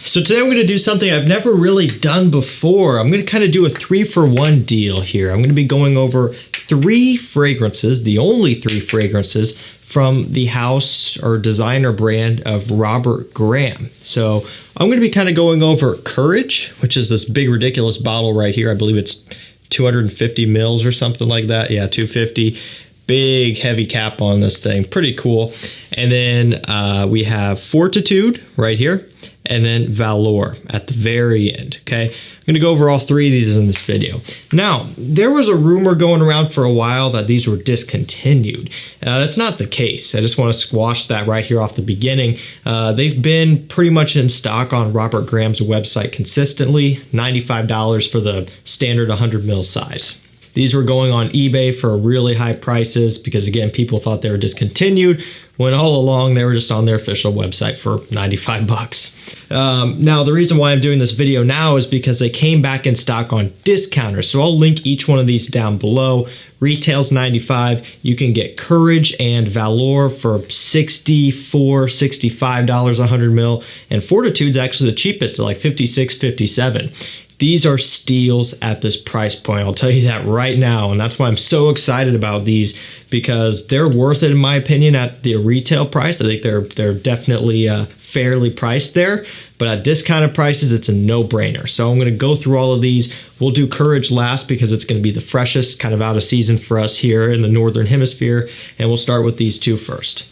So today I'm going to do something I've never really done before. I'm going to kind of do a 3-for-1 deal here. I'm going to be going over 3 fragrances, the only 3 fragrances from the house or designer brand of Robert Graham. So I'm going to be kind of going over Courage, which is this big ridiculous bottle right here. I believe it's 250 mils or something like that. Yeah, 250. Big heavy cap on this thing. Pretty cool. And then we have Fortitude right here. And then Valour at the very end, okay? I'm going to go over all 3 of these in this video. Now, there was a rumor going around for a while that these were discontinued. That's not the case. I just want to squash that right here off the beginning. They've been pretty much in stock on Robert Graham's website consistently, $95 for the standard 100 ml size. These were going on eBay for really high prices because, again, people thought they were discontinued when all along they were just on their official website for 95 bucks. Now, the reason why I'm doing this video now is because they came back in stock on discounters. So I'll link each one of these down below. Retail's 95. You can get Courage and Valour for $64, $65 100 ml. And Fortitude's actually the cheapest at like $56, $57. These are steals at this price point. I'll tell you that right now. And that's why I'm so excited about these, because they're worth it in my opinion at the retail price. I think they're definitely fairly priced there. But at discounted prices, it's a no-brainer. So I'm going to go through all of these. We'll do Courage last because it's going to be the freshest, kind of out of season for us here in the Northern Hemisphere. And we'll start with these 2 first.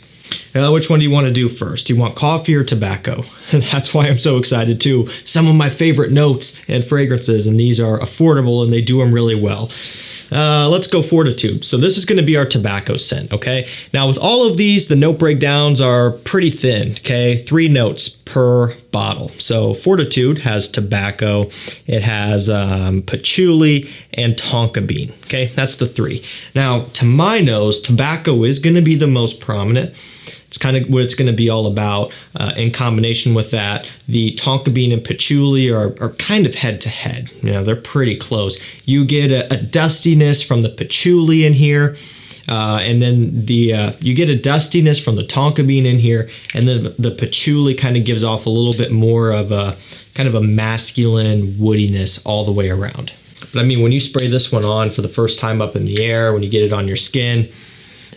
Which one do you want to do first? Do you want coffee or tobacco? And that's why I'm so excited too. Some of my favorite notes and fragrances, and these are affordable and they do them really well. Let's go Fortitude. So this is going to be our tobacco scent, okay? Now with all of these, the note breakdowns are pretty thin, okay? 3 notes per bottle. So Fortitude has tobacco, it has patchouli, and tonka bean, okay? That's the 3. Now, to my nose, tobacco is going to be the most prominent. It's kind of what it's going to be all about. In combination with that, the tonka bean and patchouli are kind of head to head. You know, they're pretty close. You get a dustiness from the patchouli in here, and then you get a dustiness from the tonka bean in here, and then the patchouli kind of gives off a little bit more of a kind of a masculine woodiness all the way around. But I mean, when you spray this one on for the first time up in the air, when you get it on your skin,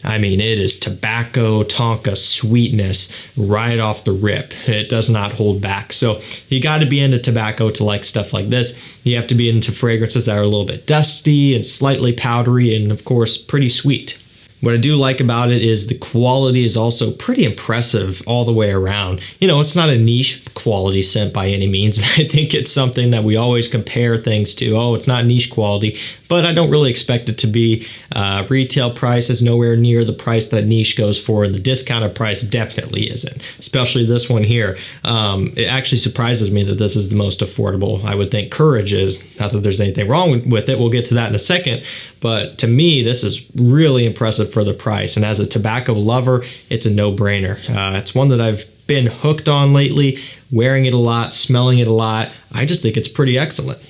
I mean, it is tobacco, tonka sweetness right off the rip. It does not hold back. So you got to be into tobacco to like stuff like this. You have to be into fragrances that are a little bit dusty and slightly powdery and, of course, pretty sweet. What I do like about it is the quality is also pretty impressive all the way around. You know, it's not a niche quality scent by any means. I think it's something that we always compare things to. Oh, it's not niche quality, but I don't really expect it to be. Retail price is nowhere near the price that niche goes for, and the discounted price definitely isn't, especially this one here. It actually surprises me that this is the most affordable. I would think Courage is. Not that there's anything wrong with it. We'll get to that in a second. But to me, this is really impressive for the price. And as a tobacco lover, it's a no-brainer. It's one that I've been hooked on lately, wearing it a lot, smelling it a lot. I just think it's pretty excellent.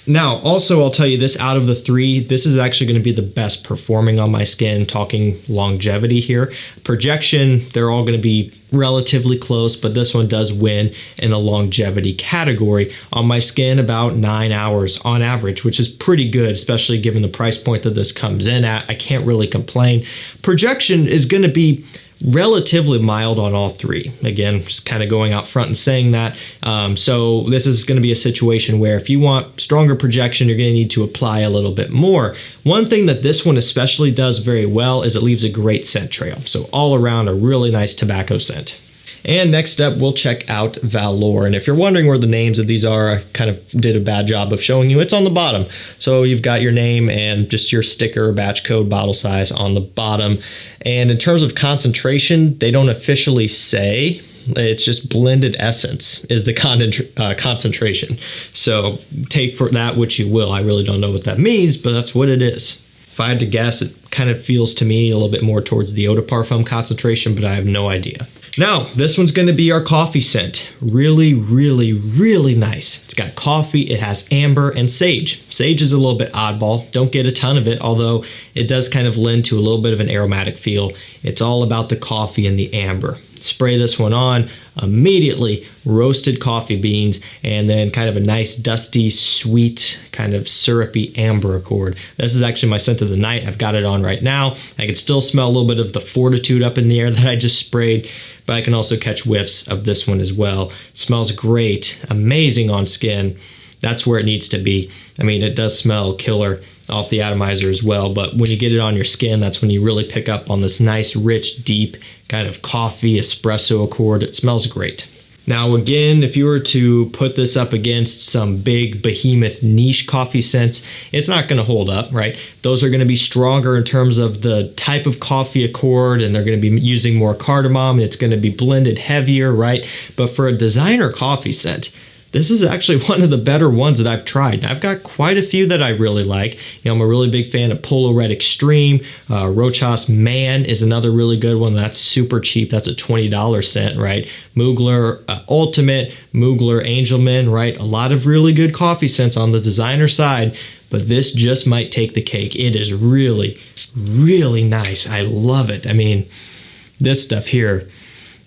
Now, also, I'll tell you this, out of the 3, this is actually going to be the best performing on my skin, talking longevity here. Projection, they're all going to be relatively close, but this one does win in the longevity category. On my skin, about 9 hours on average, which is pretty good, especially given the price point that this comes in at. I can't really complain. Projection is going to be relatively mild on all 3. Again, just kind of going out front and saying that. So this is going to be a situation where if you want stronger projection, you're going to need to apply a little bit more. One thing that this one especially does very well is it leaves a great scent trail. So all around a really nice tobacco scent. And next up, we'll check out Valour. And if you're wondering where the names of these are, I kind of did a bad job of showing you. It's on the bottom. So you've got your name and just your sticker, batch code, bottle size on the bottom. And in terms of concentration, they don't officially say. It's just blended essence is the concentration. So take for that which you will. I really don't know what that means, but that's what it is. If I had to guess, it kind of feels to me a little bit more towards the eau de parfum concentration, but I have no idea. Now, this one's going to be our coffee scent. Really, really, really nice. It's got coffee, it has amber, and sage. Sage is a little bit oddball. Don't get a ton of it, although it does kind of lend to a little bit of an aromatic feel. It's all about the coffee and the amber. spray this one on, immediately roasted coffee beans, and then kind of a nice dusty, sweet, kind of syrupy amber accord. This is actually my scent of the night. I've got it on right now. I can still smell a little bit of the Fortitude up in the air that I just sprayed, but I can also catch whiffs of this one as well. It smells great, amazing on skin. That's where it needs to be. I mean, it does smell killer off the atomizer as well, but when you get it on your skin, that's when you really pick up on this nice, rich, deep kind of coffee espresso accord. It smells great. Now again, if you were to put this up against some big behemoth niche coffee scents, it's not going to hold up, right? Those are going to be stronger in terms of the type of coffee accord, and they're going to be using more cardamom, and it's going to be blended heavier, right? But for a designer coffee scent, this is actually one of the better ones that I've tried. I've got quite a few that I really like. You know, I'm a really big fan of Polo Red Extreme. Rochas Man is another really good one. That's super cheap. That's a $20 scent, right? Mugler Ultimate, Mugler Angelman, right? A lot of really good coffee scents on the designer side, but this just might take the cake. It is really, really nice. I love it. I mean, this stuff here,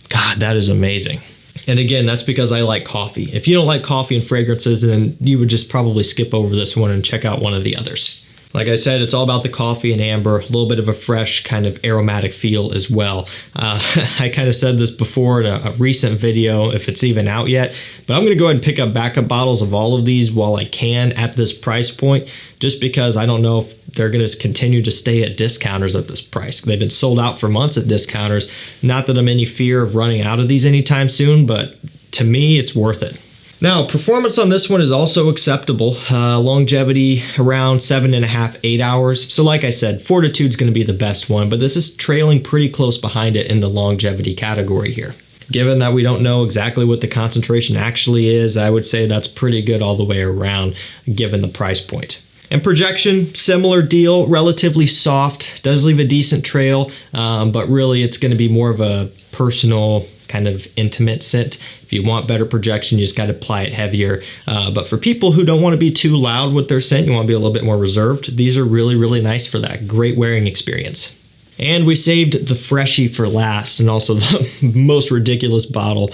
God, that is amazing. And again, that's because I like coffee. If you don't like coffee and fragrances, then you would just probably skip over this one and check out one of the others. Like I said, it's all about the coffee and amber, a little bit of a fresh kind of aromatic feel as well. I kind of said this before in a recent video, if it's even out yet, but I'm going to go ahead and pick up backup bottles of all of these while I can at this price point, just because I don't know if they're going to continue to stay at discounters at this price. They've been sold out for months at discounters. Not that I'm in any fear of running out of these anytime soon, but to me, it's worth it. Now, performance on this one is also acceptable. Longevity around 7.5, 8 hours. So like I said, Fortitude's going to be the best one, but this is trailing pretty close behind it in the longevity category here. Given that we don't know exactly what the concentration actually is, I would say that's pretty good all the way around, given the price point. And projection, similar deal, relatively soft, does leave a decent trail, but really it's going to be more of a personal, kind of intimate scent. If you want better projection, you just got to apply it heavier. But for people who don't want to be too loud with their scent, you want to be a little bit more reserved, these are really, really nice for that. Great wearing experience. And we saved the Freshie for last, and also the most ridiculous bottle,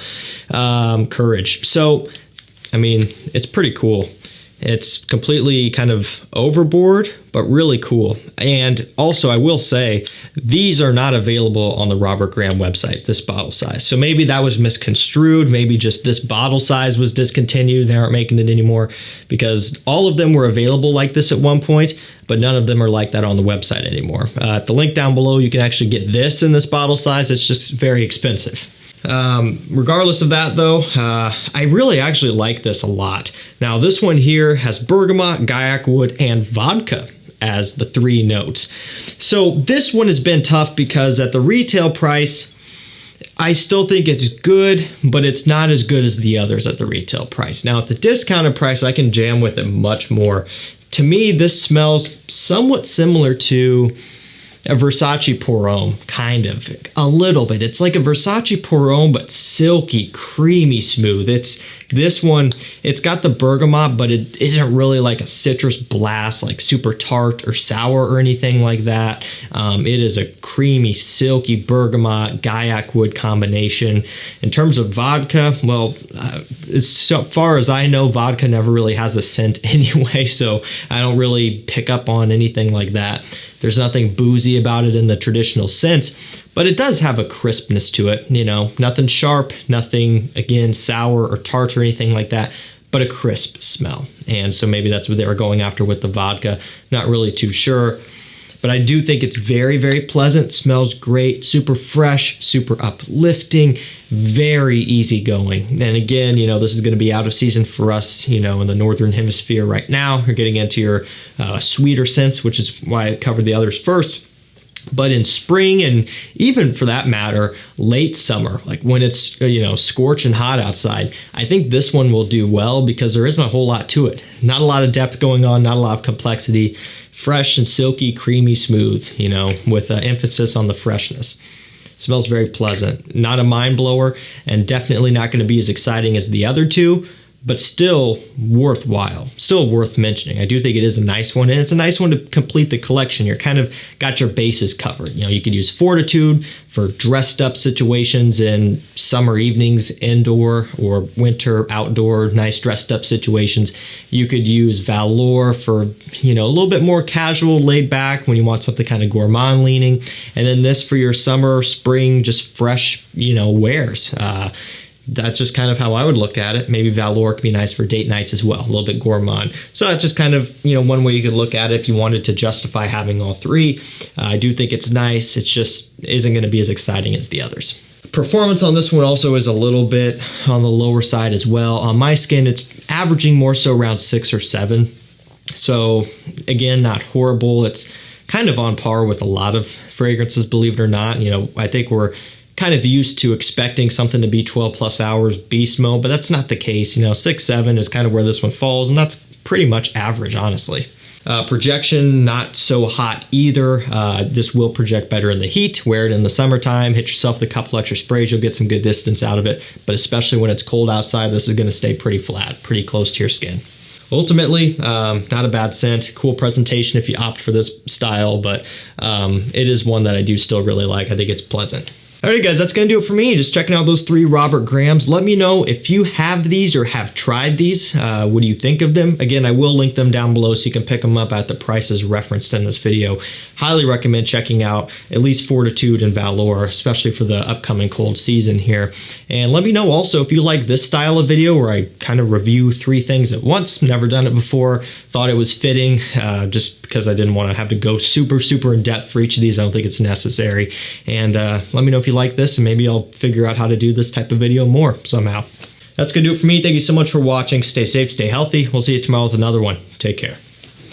Courage. So, I mean, it's pretty cool. It's completely kind of overboard, but really cool. And also, I will say, these are not available on the Robert Graham website, this bottle size. So maybe that was misconstrued. Maybe just this bottle size was discontinued. They aren't making it anymore, because all of them were available like this at one point, but none of them are like that on the website anymore. At the link down below, you can actually get this in this bottle size. It's just very expensive. Regardless of that though, I really actually like this a lot. Now this one here has bergamot, guaiac wood, and vodka as the 3 notes. So this one has been tough because at the retail price, I still think it's good, but it's not as good as the others at the retail price. Now at the discounted price, I can jam with it much more. To me, this smells somewhat similar to a Versace Pour Homme, kind of, a little bit. It's like a Versace Pour Homme, but silky, creamy smooth. It's this one, it's got the bergamot, but it isn't really like a citrus blast, like super tart or sour or anything like that. It is a creamy, silky bergamot, guaiac wood combination. In terms of vodka, well, as far as I know, vodka never really has a scent anyway, so I don't really pick up on anything like that. There's nothing boozy about it in the traditional sense, but it does have a crispness to it, you know, nothing sharp, nothing, again, sour or tart or anything like that, but a crisp smell. And so maybe that's what they were going after with the vodka. Not really too sure, but I do think it's very, very pleasant, smells great, super fresh, super uplifting, very easygoing. And again, you know, this is going to be out of season for us, you know, in the Northern Hemisphere right now. You're getting into your sweeter scents, which is why I covered the others first. But in spring, and even for that matter, late summer, like when it's, you know, scorching hot outside, I think this one will do well because there isn't a whole lot to it. Not a lot of depth going on, not a lot of complexity. Fresh and silky, creamy, smooth, you know, with emphasis on the freshness. Smells very pleasant. Not a mind blower, and definitely not going to be as exciting as the other two, but still worthwhile, still worth mentioning. I do think it is a nice one, and it's a nice one to complete the collection. You're kind of got your bases covered. You know, you could use Fortitude for dressed up situations in summer evenings, indoor or winter outdoor, nice dressed up situations. You could use Valour for, you know, a little bit more casual, laid back when you want something kind of gourmand leaning, and then this for your summer, spring, just fresh, you know, wears. That's just kind of how I would look at it. Maybe Valour could be nice for date nights as well, a little bit gourmand. So that's just kind of, you know, one way you could look at it if you wanted to justify having all three. I do think it's nice. It's just isn't going to be as exciting as the others. Performance on this one also is a little bit on the lower side as well. On my skin, it's averaging more so around 6 or 7. So again, not horrible. It's kind of on par with a lot of fragrances, believe it or not. You know, I think we're kind of used to expecting something to be 12 plus hours beast mode, but that's not the case. You know, 6, 7 is kind of where this one falls, and that's pretty much average, honestly. Projection, not so hot either. This will project better in the heat. Wear it in the summertime. Hit yourself with a couple extra sprays. You'll get some good distance out of it, but especially when it's cold outside, this is going to stay pretty flat, pretty close to your skin. Ultimately, not a bad scent. Cool presentation if you opt for this style, but it is one that I do still really like. I think it's pleasant. Alright guys, that's going to do it for me. Just checking out those 3 Robert Grahams. Let me know if you have these or have tried these. What do you think of them? Again, I will link them down below so you can pick them up at the prices referenced in this video. Highly recommend checking out at least Fortitude and Valour, especially for the upcoming cold season here. And let me know also if you like this style of video where I kind of review 3 things at once. Never done it before. Thought it was fitting just because I didn't want to have to go super in depth for each of these. I don't think it's necessary. And let me know if you like this, and maybe I'll figure out how to do this type of video more somehow. That's going to do it for me. Thank you so much for watching. Stay safe, stay healthy. We'll see you tomorrow with another one. Take care.